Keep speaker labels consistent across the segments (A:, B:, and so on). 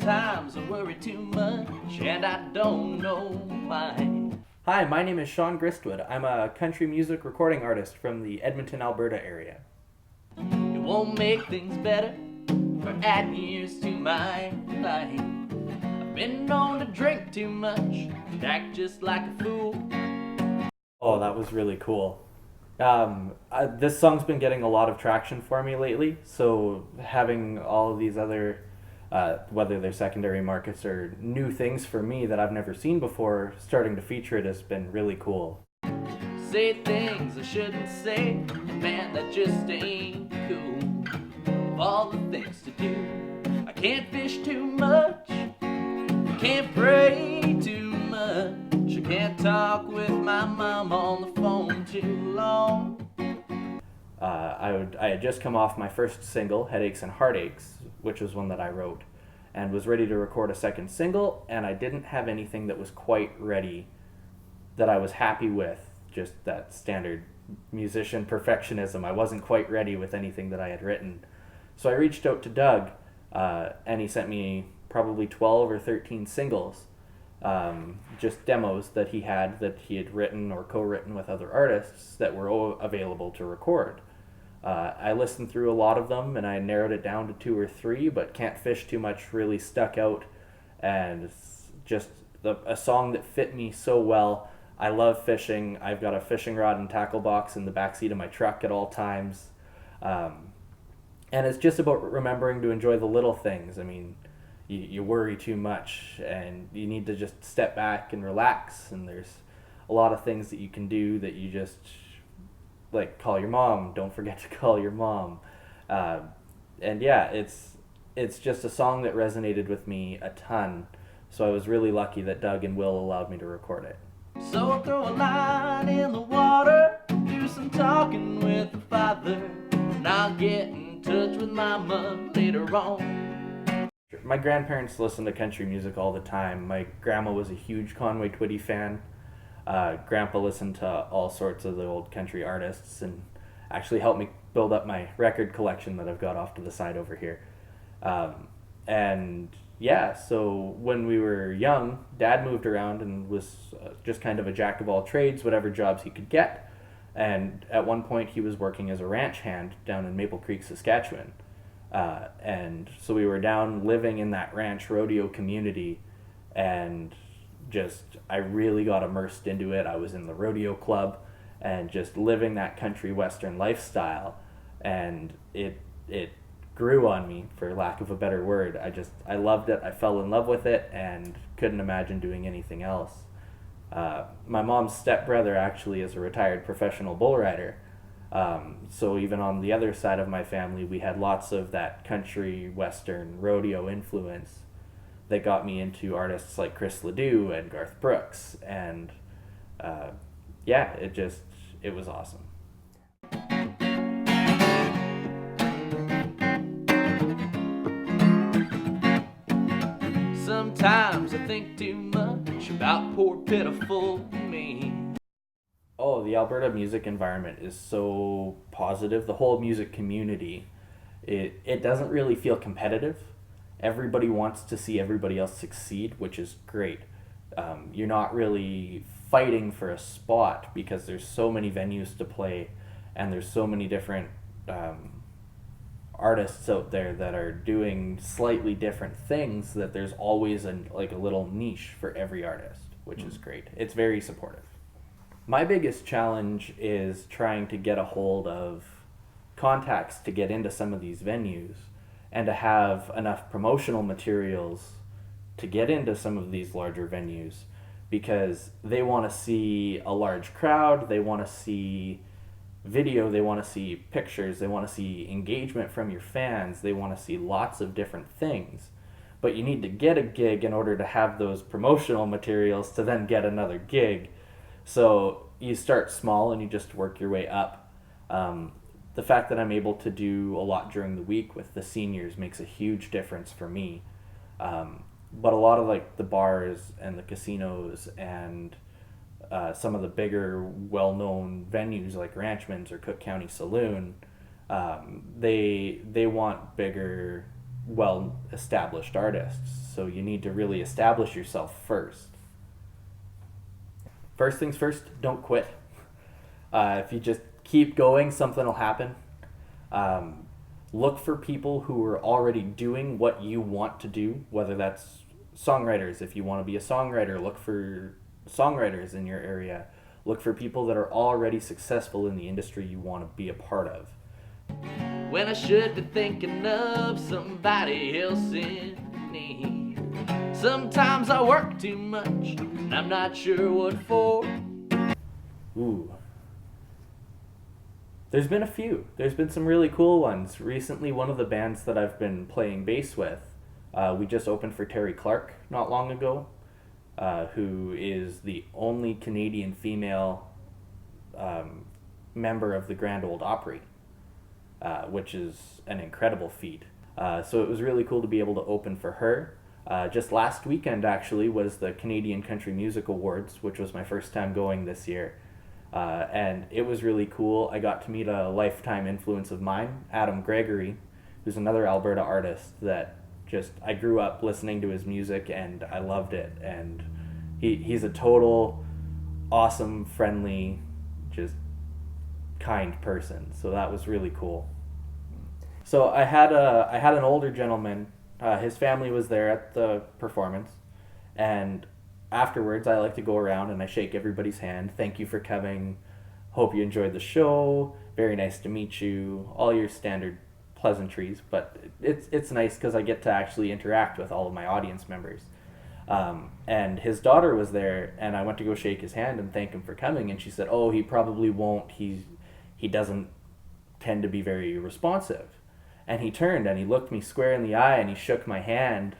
A: Sometimes I worry too much and I don't know why.
B: Hi, my name is Sean Gristwood. I'm a country music recording artist from the Edmonton, Alberta area.
A: It won't make things better for adding years to my life. I've been known to drink too much and act just like a fool.
B: Oh, that was really cool. This song's been getting a lot of traction for me lately, so having all of these other, whether they're secondary markets or new things for me that I've never seen before, starting to feature it has been really cool.
A: Say things I shouldn't say, man, that just ain't cool. Of all the things to do, I can't fish too much, I can't pray too much, I can't talk with my mom on the phone too long.
B: I had just come off my first single, Headaches and Heartaches, which was one that I wrote, and was ready to record a second single, and I didn't have anything that was quite ready that I was happy with, just that standard musician perfectionism. I wasn't quite ready with anything that I had written. So I reached out to Doug, and he sent me probably 12 or 13 singles, just demos that he had written or co-written with other artists that were all available to record. I listened through a lot of them and I narrowed it down to 2 or 3, but Can't Fish Too Much really stuck out, and it's just a song that fit me so well. I love fishing. I've got a fishing rod and tackle box in the backseat of my truck at all times. And it's just about remembering to enjoy the little things. I mean, you worry too much and you need to just step back and relax, and there's a lot of things that you can do that you just, like, call your mom. Don't forget to call your mom. And yeah, it's just a song that resonated with me a ton, so I was really lucky that Doug and Will allowed me to record it.
A: So I'll throw a line in the water, do some talking with the father, and I'll get in touch with mama later on.
B: My grandparents listened to country music all the time. My grandma was a huge Conway Twitty fan. Grandpa listened to all sorts of the old country artists and actually helped me build up my record collection that I've got off to the side over here. And yeah, so when we were young, Dad moved around and was just kind of a jack of all trades, whatever jobs he could get. And at one point, he was working as a ranch hand down in Maple Creek, Saskatchewan. And so we were down living in that ranch rodeo community, and just I really got immersed into it. I was in the rodeo club and just living that country western lifestyle, and it grew on me, for lack of a better word. I loved it. I fell in love with it and couldn't imagine doing anything else. My mom's stepbrother actually is a retired professional bull rider. So even on the other side of my family, we had lots of that country western rodeo influence that got me into artists like Chris Ledoux and Garth Brooks. And yeah, it was awesome.
A: Sometimes I think too much about poor pitiful me.
B: Oh, the Alberta music environment is so positive. The whole music community, it doesn't really feel competitive. Everybody wants to see everybody else succeed, which is great. You're not really fighting for a spot because there's so many venues to play, and there's so many different artists out there that are doing slightly different things, that there's always a little niche for every artist, which is great. It's very supportive. My biggest challenge is trying to get a hold of contacts to get into some of these venues and to have enough promotional materials to get into some of these larger venues, because they want to see a large crowd, they want to see video, they want to see pictures, they want to see engagement from your fans, they want to see lots of different things. But you need to get a gig in order to have those promotional materials to then get another gig. So you start small and you just work your way up. The fact that I'm able to do a lot during the week with the seniors makes a huge difference for me. But a lot of the bars and the casinos and some of the bigger well-known venues like Ranchman's or Cook County Saloon, they want bigger well-established artists. So you need to really establish yourself first. First things first, don't quit. If you just keep going, something will happen. Look for people who are already doing what you want to do, whether that's songwriters. If you want to be a songwriter, look for songwriters in your area. Look for people that are already successful in the industry you want to be a part of.
A: When I should be thinking of somebody else in need. Sometimes I work too much, and I'm not sure what for.
B: Ooh. There's been a few. There's been some really cool ones. Recently, one of the bands that I've been playing bass with, we just opened for Terry Clark not long ago, who is the only Canadian female member of the Grand Ole Opry, which is an incredible feat. So it was really cool to be able to open for her. Just last weekend, actually, was the Canadian Country Music Awards, which was my first time going this year. And it was really cool. I got to meet a lifetime influence of mine, Adam Gregory, who's another Alberta artist that I grew up listening to his music and I loved it. And he's a total awesome, friendly, just kind person. So that was really cool. So I had an older gentleman. His family was there at the performance, and afterwards I like to go around and I shake everybody's hand. Thank you for coming. Hope you enjoyed the show. Very nice to meet you. All your standard pleasantries, but it's nice because I get to actually interact with all of my audience members. And his daughter was there, and I went to go shake his hand and thank him for coming, and she said, "Oh, he probably won't. He doesn't tend to be very responsive." And he turned and he looked me square in the eye and he shook my hand.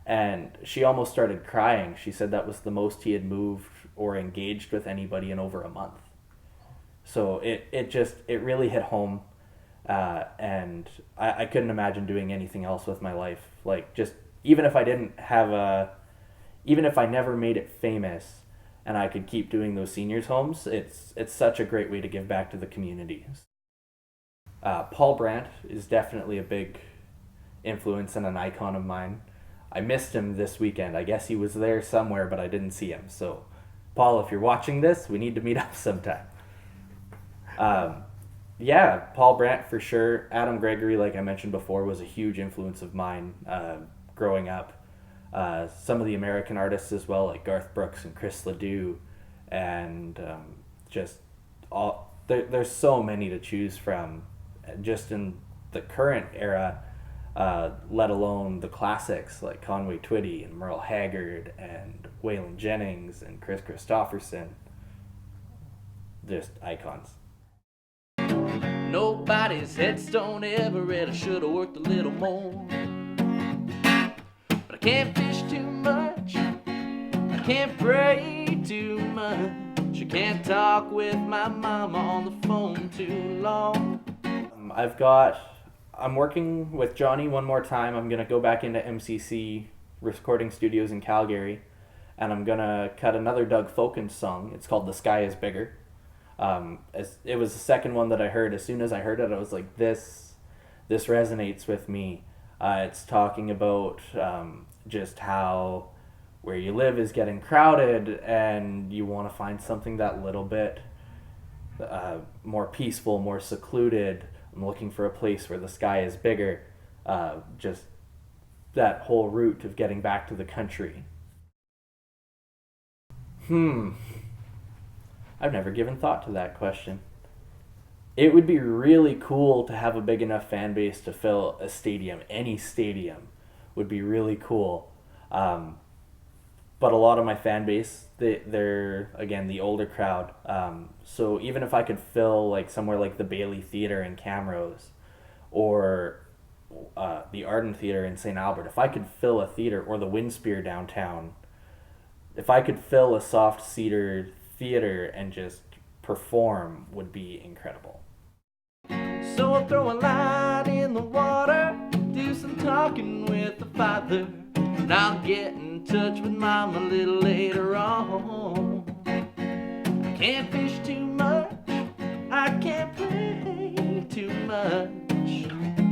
B: And she almost started crying. She said that was the most he had moved or engaged with anybody in over a month. So it really hit home. And I couldn't imagine doing anything else with my life. Like, just, even if I never made it famous and I could keep doing those seniors homes, it's such a great way to give back to the community. Paul Brandt is definitely a big influence and an icon of mine. I missed him this weekend. I guess he was there somewhere, but I didn't see him. So, Paul, if you're watching this, we need to meet up sometime. Yeah, Paul Brandt for sure. Adam Gregory, like I mentioned before, was a huge influence of mine growing up. Some of the American artists as well, like Garth Brooks and Chris Ledoux, and there's so many to choose from, just in the current era. Let alone the classics like Conway Twitty and Merle Haggard and Waylon Jennings and Chris Christopherson. Just icons.
A: Nobody's headstone ever read. I should have worked a little more. But I can't fish too much. I can't pray too much. I can't talk with my mama on the phone too long. I'm working with Johnny one more time. I'm going to go back into MCC recording studios in Calgary, and I'm going to cut another Doug Folkins song. It's called The Sky is Bigger. It was the second one that I heard. As soon as I heard it, I was like, this resonates with me. It's talking about just how where you live is getting crowded, and you want to find something that little bit more peaceful, more secluded. I'm looking for a place where the sky is bigger. Just that whole route of getting back to the country. I've never given thought to that question. It would be really cool to have a big enough fan base to fill a stadium. Any stadium would be really cool. But a lot of my fan base, they're again, the older crowd. So even if I could fill like somewhere like the Bailey Theatre in Camrose or the Arden Theatre in St. Albert, if I could fill a theater, or the Winspear downtown, if I could fill a soft-seater theater and just perform, would be incredible. So I'll throw a line in the water, do some talking with the father, and I'll get in touch with mom a little later on. I can't fish too much, I can't play too much.